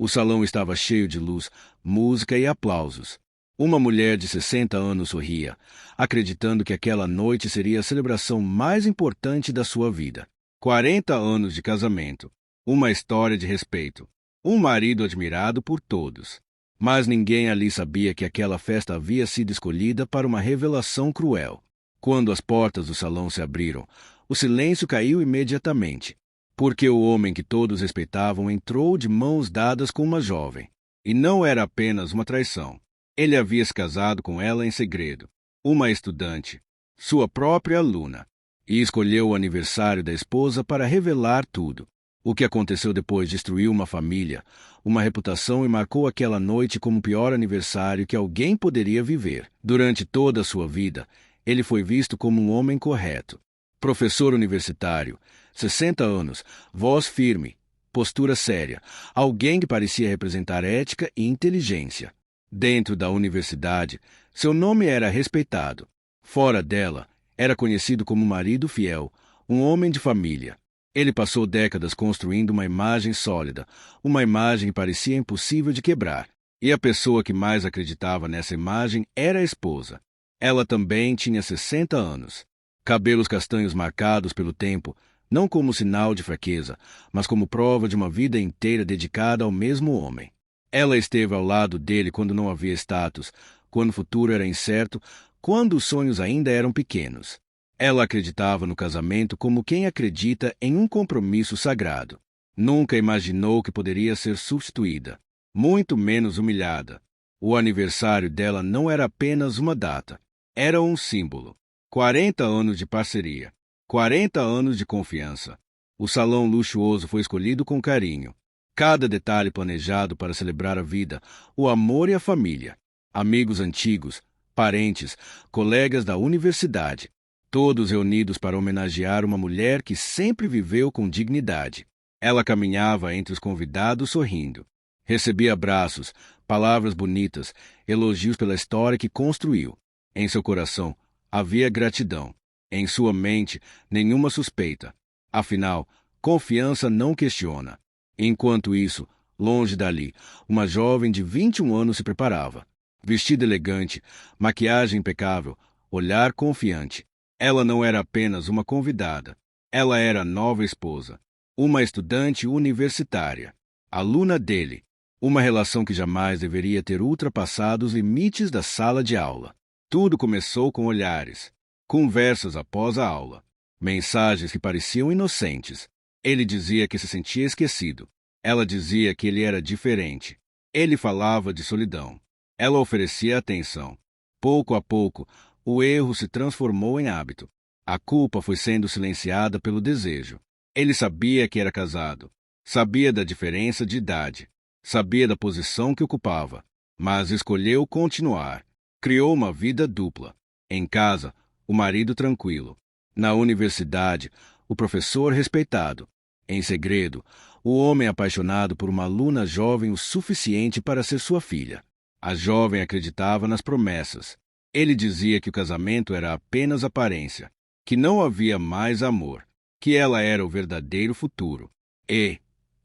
O salão estava cheio de luz, música e aplausos. Uma mulher de 60 anos sorria, acreditando que aquela noite seria a celebração mais importante da sua vida. 40 anos de casamento, uma história de respeito, um marido admirado por todos. Mas ninguém ali sabia que aquela festa havia sido escolhida para uma revelação cruel. Quando as portas do salão se abriram, o silêncio caiu imediatamente, porque o homem que todos respeitavam entrou de mãos dadas com uma jovem. E não era apenas uma traição. Ele havia se casado com ela em segredo, uma estudante, sua própria aluna, e escolheu o aniversário da esposa para revelar tudo. O que aconteceu depois destruiu uma família, uma reputação e marcou aquela noite como o pior aniversário que alguém poderia viver. Durante toda a sua vida, ele foi visto como um homem correto. Professor universitário, 60 anos, voz firme, postura séria, alguém que parecia representar ética e inteligência. Dentro da universidade, seu nome era respeitado. Fora dela, era conhecido como marido fiel, um homem de família. Ele passou décadas construindo uma imagem sólida, uma imagem que parecia impossível de quebrar. E a pessoa que mais acreditava nessa imagem era a esposa. Ela também tinha 60 anos. Cabelos castanhos marcados pelo tempo, não como sinal de fraqueza, mas como prova de uma vida inteira dedicada ao mesmo homem. Ela esteve ao lado dele quando não havia status, quando o futuro era incerto, quando os sonhos ainda eram pequenos. Ela acreditava no casamento como quem acredita em um compromisso sagrado. Nunca imaginou que poderia ser substituída, muito menos humilhada. O aniversário dela não era apenas uma data, era um símbolo. 40 anos de parceria, 40 anos de confiança. O salão luxuoso foi escolhido com carinho. Cada detalhe planejado para celebrar a vida, o amor e a família. Amigos antigos, parentes, colegas da universidade. Todos reunidos para homenagear uma mulher que sempre viveu com dignidade. Ela caminhava entre os convidados sorrindo. Recebia abraços, palavras bonitas, elogios pela história que construiu. Em seu coração havia gratidão. Em sua mente, nenhuma suspeita. Afinal, confiança não questiona. Enquanto isso, longe dali, uma jovem de 21 anos se preparava. Vestida elegante, maquiagem impecável, olhar confiante. Ela não era apenas uma convidada. Ela era a nova esposa. Uma estudante universitária. Aluna dele. Uma relação que jamais deveria ter ultrapassado os limites da sala de aula. Tudo começou com olhares. Conversas após a aula. Mensagens que pareciam inocentes. Ele dizia que se sentia esquecido. Ela dizia que ele era diferente. Ele falava de solidão. Ela oferecia atenção. Pouco a pouco, o erro se transformou em hábito. A culpa foi sendo silenciada pelo desejo. Ele sabia que era casado. Sabia da diferença de idade. Sabia da posição que ocupava. Mas escolheu continuar. Criou uma vida dupla. Em casa, o marido tranquilo. Na universidade, o professor respeitado. Em segredo, o homem apaixonado por uma aluna jovem o suficiente para ser sua filha. A jovem acreditava nas promessas. Ele dizia que o casamento era apenas aparência, que não havia mais amor, que ela era o verdadeiro futuro. E,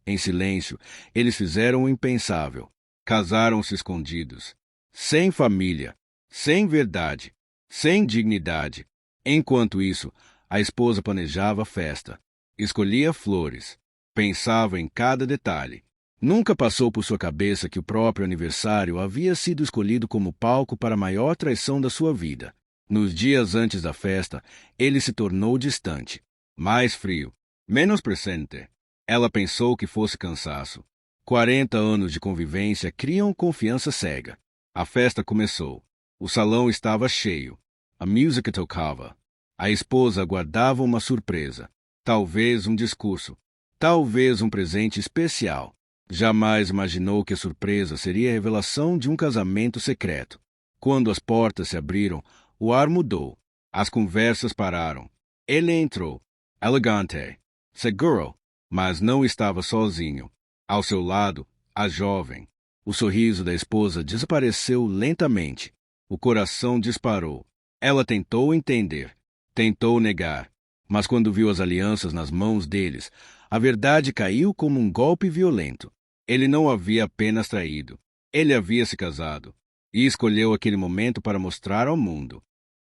em silêncio, eles fizeram o impensável. Casaram-se escondidos. Sem família, sem verdade, sem dignidade. Enquanto isso, a esposa planejava a festa. Escolhia flores. Pensava em cada detalhe. Nunca passou por sua cabeça que o próprio aniversário havia sido escolhido como palco para a maior traição da sua vida. Nos dias antes da festa, ele se tornou distante, mais frio, menos presente. Ela pensou que fosse cansaço. 40 anos de convivência criam confiança cega. A festa começou. O salão estava cheio. A música tocava. A esposa aguardava uma surpresa. Talvez um discurso. Talvez um presente especial. Jamais imaginou que a surpresa seria a revelação de um casamento secreto. Quando as portas se abriram, o ar mudou. As conversas pararam. Ele entrou. Elegante. Seguro. Mas não estava sozinho. Ao seu lado, a jovem. O sorriso da esposa desapareceu lentamente. O coração disparou. Ela tentou entender. Tentou negar. Mas quando viu as alianças nas mãos deles, a verdade caiu como um golpe violento. Ele não havia apenas traído. Ele havia se casado. E escolheu aquele momento para mostrar ao mundo.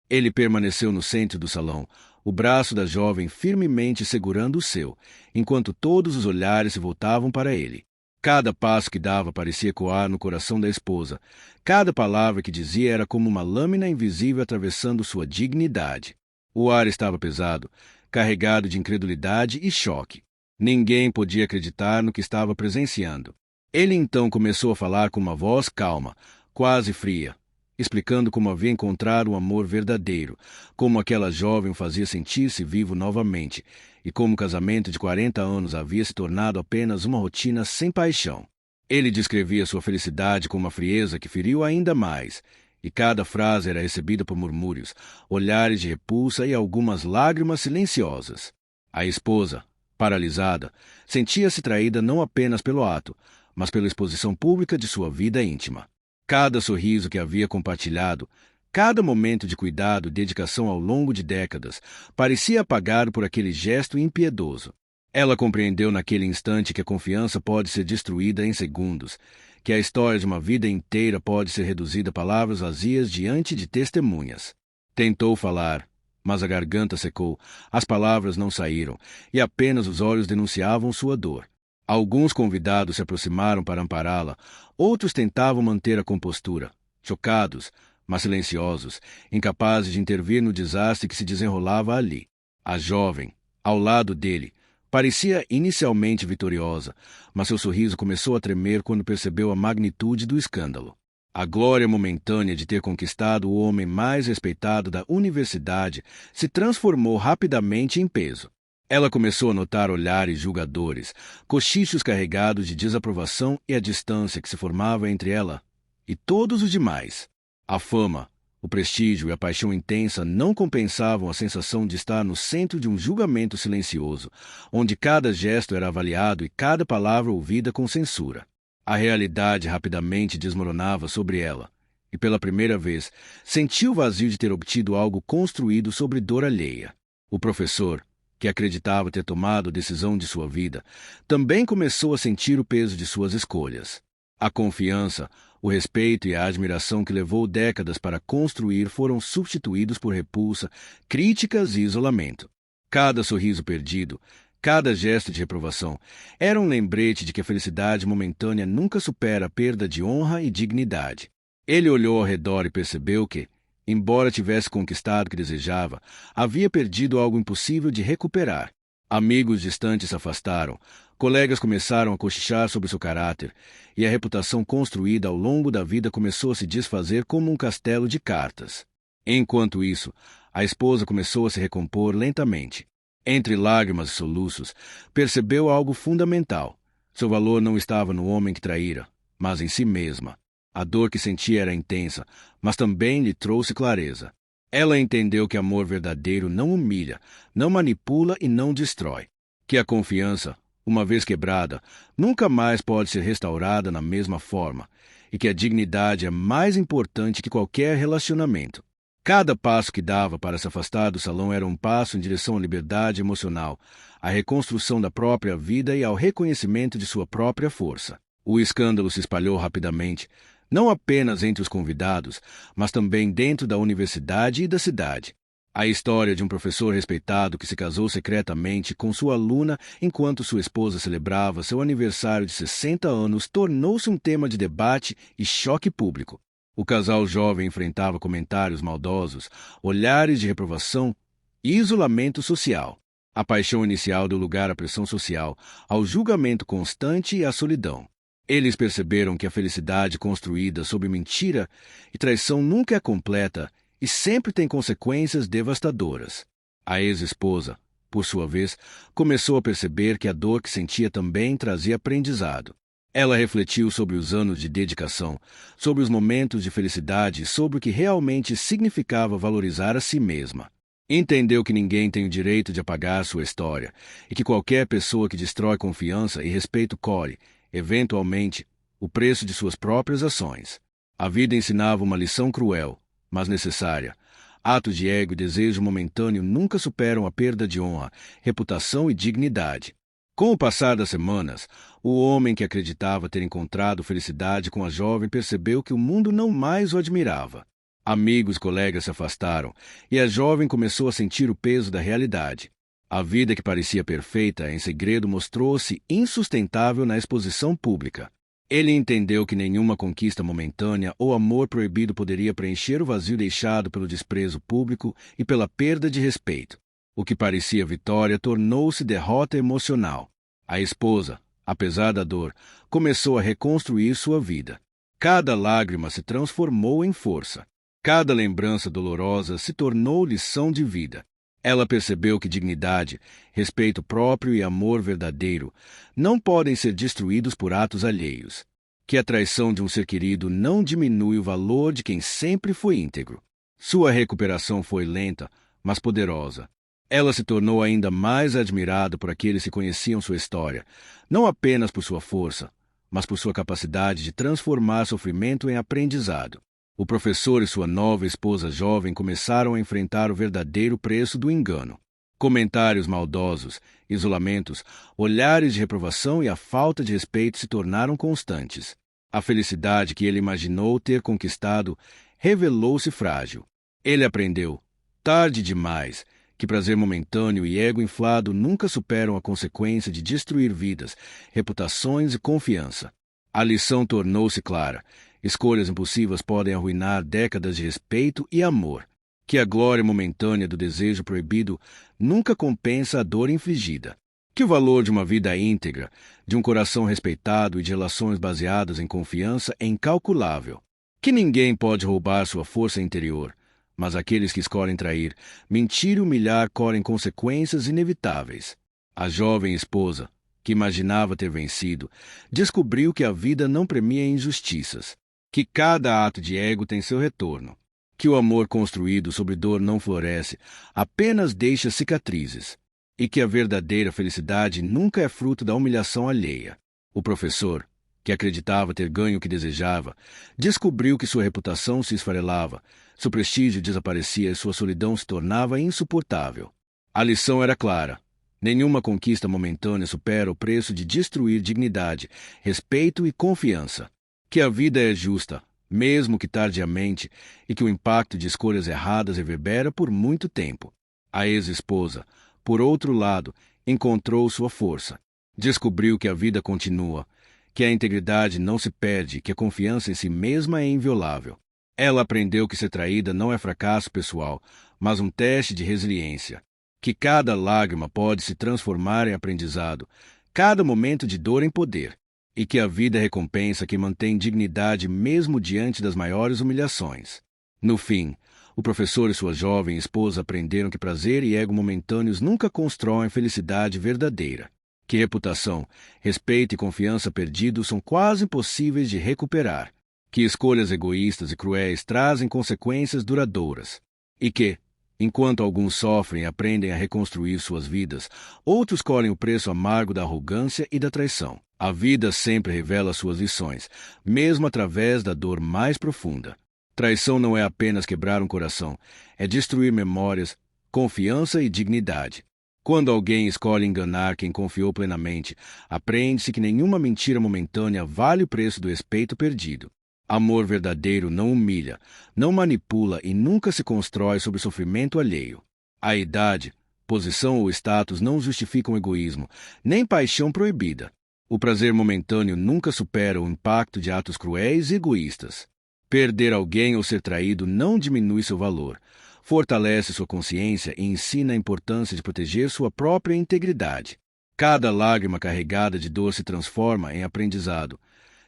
Ele permaneceu no centro do salão, o braço da jovem firmemente segurando o seu, enquanto todos os olhares se voltavam para ele. Cada passo que dava parecia ecoar no coração da esposa. Cada palavra que dizia era como uma lâmina invisível atravessando sua dignidade. O ar estava pesado, carregado de incredulidade e choque. Ninguém podia acreditar no que estava presenciando. Ele então começou a falar com uma voz calma, quase fria, explicando como havia encontrado um amor verdadeiro, como aquela jovem o fazia sentir-se vivo novamente, e como o casamento de 40 anos havia se tornado apenas uma rotina sem paixão. Ele descrevia sua felicidade com uma frieza que feriu ainda mais, e cada frase era recebida por murmúrios, olhares de repulsa e algumas lágrimas silenciosas. A esposa, paralisada, sentia-se traída não apenas pelo ato, mas pela exposição pública de sua vida íntima. Cada sorriso que havia compartilhado, cada momento de cuidado e dedicação ao longo de décadas, parecia apagado por aquele gesto impiedoso. Ela compreendeu naquele instante que a confiança pode ser destruída em segundos, que a história de uma vida inteira pode ser reduzida a palavras vazias diante de testemunhas. Tentou falar, mas a garganta secou, as palavras não saíram, e apenas os olhos denunciavam sua dor. Alguns convidados se aproximaram para ampará-la, outros tentavam manter a compostura, chocados, mas silenciosos, incapazes de intervir no desastre que se desenrolava ali. A jovem, ao lado dele, parecia inicialmente vitoriosa, mas seu sorriso começou a tremer quando percebeu a magnitude do escândalo. A glória momentânea de ter conquistado o homem mais respeitado da universidade se transformou rapidamente em peso. Ela começou a notar olhares julgadores, cochichos carregados de desaprovação e a distância que se formava entre ela e todos os demais. A fama, o prestígio e a paixão intensa não compensavam a sensação de estar no centro de um julgamento silencioso, onde cada gesto era avaliado e cada palavra ouvida com censura. A realidade rapidamente desmoronava sobre ela, e pela primeira vez sentiu o vazio de ter obtido algo construído sobre dor alheia. O professor, que acreditava ter tomado a decisão de sua vida, também começou a sentir o peso de suas escolhas. A confiança, o respeito e a admiração que levou décadas para construir foram substituídos por repulsa, críticas e isolamento. Cada sorriso perdido, cada gesto de reprovação, era um lembrete de que a felicidade momentânea nunca supera a perda de honra e dignidade. Ele olhou ao redor e percebeu que, embora tivesse conquistado o que desejava, havia perdido algo impossível de recuperar. Amigos distantes se afastaram, colegas começaram a cochichar sobre seu caráter, e a reputação construída ao longo da vida começou a se desfazer como um castelo de cartas. Enquanto isso, a esposa começou a se recompor lentamente. Entre lágrimas e soluços, percebeu algo fundamental. Seu valor não estava no homem que traíra, mas em si mesma. A dor que sentia era intensa, mas também lhe trouxe clareza. Ela entendeu que amor verdadeiro não humilha, não manipula e não destrói. Que a confiança, uma vez quebrada, nunca mais pode ser restaurada na mesma forma, e que a dignidade é mais importante que qualquer relacionamento. Cada passo que dava para se afastar do salão era um passo em direção à liberdade emocional, à reconstrução da própria vida e ao reconhecimento de sua própria força. O escândalo se espalhou rapidamente, não apenas entre os convidados, mas também dentro da universidade e da cidade. A história de um professor respeitado que se casou secretamente com sua aluna enquanto sua esposa celebrava seu aniversário de 60 anos tornou-se um tema de debate e choque público. O casal jovem enfrentava comentários maldosos, olhares de reprovação e isolamento social. A paixão inicial deu lugar à pressão social, ao julgamento constante e à solidão. Eles perceberam que a felicidade construída sob mentira e traição nunca é completa e sempre tem consequências devastadoras. A ex-esposa, por sua vez, começou a perceber que a dor que sentia também trazia aprendizado. Ela refletiu sobre os anos de dedicação, sobre os momentos de felicidade e sobre o que realmente significava valorizar a si mesma. Entendeu que ninguém tem o direito de apagar sua história e que qualquer pessoa que destrói confiança e respeito colhe, eventualmente, o preço de suas próprias ações. A vida ensinava uma lição cruel, mas necessária. Atos de ego e desejo momentâneo nunca superam a perda de honra, reputação e dignidade. Com o passar das semanas, o homem que acreditava ter encontrado felicidade com a jovem percebeu que o mundo não mais o admirava. Amigos e colegas se afastaram, e a jovem começou a sentir o peso da realidade. A vida que parecia perfeita, em segredo, mostrou-se insustentável na exposição pública. Ele entendeu que nenhuma conquista momentânea ou amor proibido poderia preencher o vazio deixado pelo desprezo público e pela perda de respeito. O que parecia vitória tornou-se derrota emocional. A esposa, apesar da dor, começou a reconstruir sua vida. Cada lágrima se transformou em força. Cada lembrança dolorosa se tornou lição de vida. Ela percebeu que dignidade, respeito próprio e amor verdadeiro não podem ser destruídos por atos alheios. Que a traição de um ser querido não diminui o valor de quem sempre foi íntegro. Sua recuperação foi lenta, mas poderosa. Ela se tornou ainda mais admirada por aqueles que conheciam sua história, não apenas por sua força, mas por sua capacidade de transformar sofrimento em aprendizado. O professor e sua nova esposa jovem começaram a enfrentar o verdadeiro preço do engano. Comentários maldosos, isolamentos, olhares de reprovação e a falta de respeito se tornaram constantes. A felicidade que ele imaginou ter conquistado revelou-se frágil. Ele aprendeu, tarde demais, que prazer momentâneo e ego inflado nunca superam a consequência de destruir vidas, reputações e confiança. A lição tornou-se clara. Escolhas impulsivas podem arruinar décadas de respeito e amor. Que a glória momentânea do desejo proibido nunca compensa a dor infligida. Que o valor de uma vida íntegra, de um coração respeitado e de relações baseadas em confiança é incalculável. Que ninguém pode roubar sua força interior, mas aqueles que escolhem trair, mentir e humilhar correm consequências inevitáveis. A jovem esposa, que imaginava ter vencido, descobriu que a vida não premia injustiças. Que cada ato de ego tem seu retorno. Que o amor construído sobre dor não floresce, apenas deixa cicatrizes. E que a verdadeira felicidade nunca é fruto da humilhação alheia. O professor, que acreditava ter ganho o que desejava, descobriu que sua reputação se esfarelava, seu prestígio desaparecia e sua solidão se tornava insuportável. A lição era clara. Nenhuma conquista momentânea supera o preço de destruir dignidade, respeito e confiança. Que a vida é justa, mesmo que tardiamente, e que o impacto de escolhas erradas reverbera por muito tempo. A ex-esposa, por outro lado, encontrou sua força. Descobriu que a vida continua, que a integridade não se perde, que a confiança em si mesma é inviolável. Ela aprendeu que ser traída não é fracasso pessoal, mas um teste de resiliência. Que cada lágrima pode se transformar em aprendizado, cada momento de dor em poder. E que a vida recompensa quem mantém dignidade mesmo diante das maiores humilhações. No fim, o professor e sua jovem esposa aprenderam que prazer e ego momentâneos nunca constroem felicidade verdadeira. Que reputação, respeito e confiança perdidos são quase impossíveis de recuperar. Que escolhas egoístas e cruéis trazem consequências duradouras. E que, enquanto alguns sofrem e aprendem a reconstruir suas vidas, outros colhem o preço amargo da arrogância e da traição. A vida sempre revela suas lições, mesmo através da dor mais profunda. Traição não é apenas quebrar um coração, é destruir memórias, confiança e dignidade. Quando alguém escolhe enganar quem confiou plenamente, aprende-se que nenhuma mentira momentânea vale o preço do respeito perdido. Amor verdadeiro não humilha, não manipula e nunca se constrói sobre sofrimento alheio. A idade, posição ou status não justificam egoísmo, nem paixão proibida. O prazer momentâneo nunca supera o impacto de atos cruéis e egoístas. Perder alguém ou ser traído não diminui seu valor, fortalece sua consciência e ensina a importância de proteger sua própria integridade. Cada lágrima carregada de dor se transforma em aprendizado.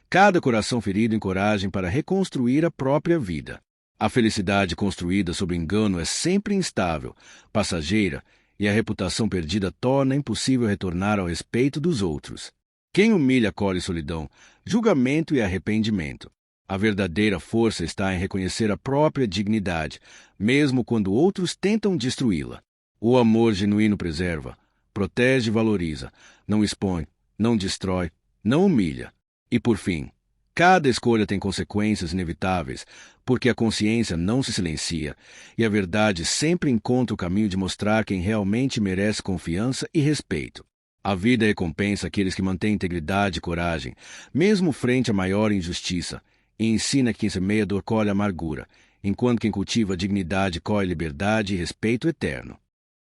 Cada coração ferido em coragem para reconstruir a própria vida. A felicidade construída sob engano é sempre instável, passageira, e a reputação perdida torna impossível retornar ao respeito dos outros. Quem humilha colhe solidão, julgamento e arrependimento. A verdadeira força está em reconhecer a própria dignidade, mesmo quando outros tentam destruí-la. O amor genuíno preserva, protege e valoriza, não expõe, não destrói, não humilha. E por fim, cada escolha tem consequências inevitáveis, porque a consciência não se silencia, e a verdade sempre encontra o caminho de mostrar quem realmente merece confiança e respeito. A vida recompensa aqueles que mantêm integridade e coragem, mesmo frente à maior injustiça, e ensina que quem semeia dor colhe amargura, enquanto quem cultiva dignidade colhe liberdade e respeito eterno.